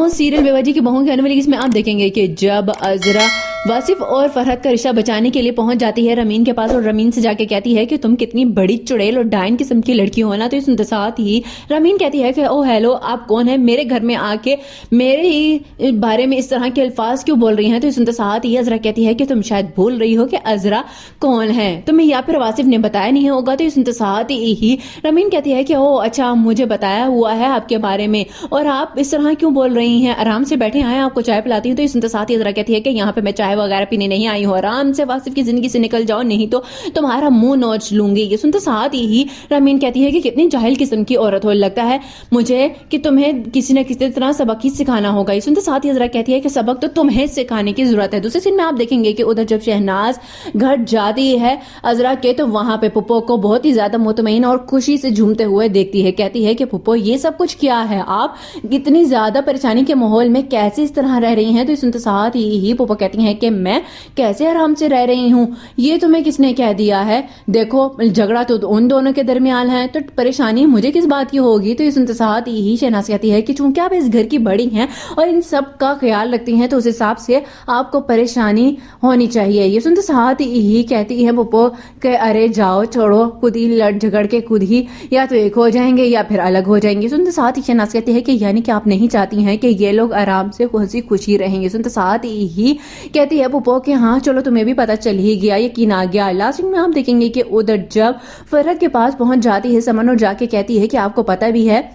Serial बेवजह की बहू की आने वाली इसमें आप देखेंगे कि जब अजरा वासिफ और फरहत का रिश्ता बचाने के लिए पहुंच जाती है रमीन के पास और रमीन से जाके कहती है कि तुम कितनी बड़ी चुड़ैल और डायन किस्म की लड़की हो ना, तो इस साथ ही रमीन कहती है कि ओ हेलो, आप कौन है, मेरे घर में आके मेरे ही बारे में इस तरह के अल्फाज क्यों बोल रही हैं। तो इस साथ ही अजरा कहती है कि तुम शायद भूल रही हो कि अजरा कौन है, तुम्हें या फिर वासिफ ने बताया नहीं होगा। तो इस साथ ही रमीन कहती है कि ओ अच्छा, मुझे बताया हुआ है आपके बारे में, और आप इस तरह क्यों बोल रही हैं, आराम से बैठे आए, आपको चाय पिलाती हूँ। तो इस साथ ही अजरा कहती है कि यहाँ पे मैं चाय वगैरह पीने नहीं आई हूँ, आराम से वासिफ की जिंदगी से निकल जाओ, नहीं तो तुम्हारा मुंह नोच लूंगी। ये सुनते साथ ही रमीन कहती है कि कितनी जाहिल किस्म की औरत हो, लगता है मुझे कि तुम्हें किसी न किसी तरह सबक ही सिखाना होगा। ये सुनते साथ ही अजरा कहती है कि सबक तो तुम्हें सिखाने की जरूरत है। दूसरे सीन में आप देखेंगे कि उधर जब शहनाज घर जाती है अजरा के, तो वहां पे पुप्पो को बहुत ही ज्यादा मुतमईन और खुशी से झूमते हुए देखती है। कहती है कि पुप्पो ये सब कुछ क्या है, आप इतनी ज्यादा परेशानी के माहौल में कैसे इस तरह रह रही हैं। तो सुनते साथ ही पुप्पो कहती हैं कि मैं कैसे आराम से रह रही हूँ, ये तुम्हें किसने कह दिया है, देखो झगड़ा तो उन दोनों के दरमियान है, तो परेशानी मुझे किस बात की होगी। तो इस साथ ही शहनाज कहती है कि चूंकि आप इस घर की बड़ी हैं और इन सब का ख्याल रखती हैं, तो उस हिसाब से आपको परेशानी होनी चाहिए। ये सुनते साथ ही कहती है पुप्पो कि अरे जाओ छोड़ो, खुद ही लड़ झगड़ के खुद ही या तो एक हो जाएंगे या फिर अलग हो जाएंगे। सुनते साथ ही शहनाज कहती है कि यानी कि आप नहीं चाहती हैं कि ये लोग आराम से हंसी खुशी रहेंगे। सुनते साथ ही कहती है पुप्पो कि हाँ चलो, तुम्हें भी पता चल ही गया, यकीन आ गया। लास्ट में आप देखेंगे कि उधर जब फरहत के पास पहुंच जाती है समन और जाके कहती है कि आपको पता भी है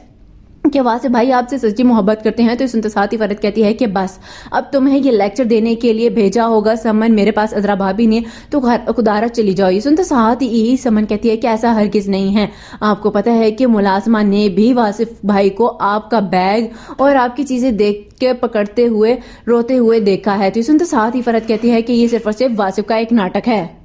कि वासिफ भाई आपसे सच्ची मोहब्बत करते हैं। तो सुनते साथ ही फरहत कहती है कि बस अब तुम्हें ये लेक्चर देने के लिए भेजा होगा समन मेरे पास अजरा भाभी ने, तो खुदारा चली जाओ। ये सुनते साथ ही समन कहती है कि ऐसा हरगिज नहीं है, आपको पता है कि मुलाजमा ने भी वासिफ भाई को आपका बैग और आपकी चीजें देख के पकड़ते हुए रोते हुए देखा है। तो सुनते साथ ही फरहत कहती है कि ये सिर्फ और सिर्फ वासिफ का एक नाटक है।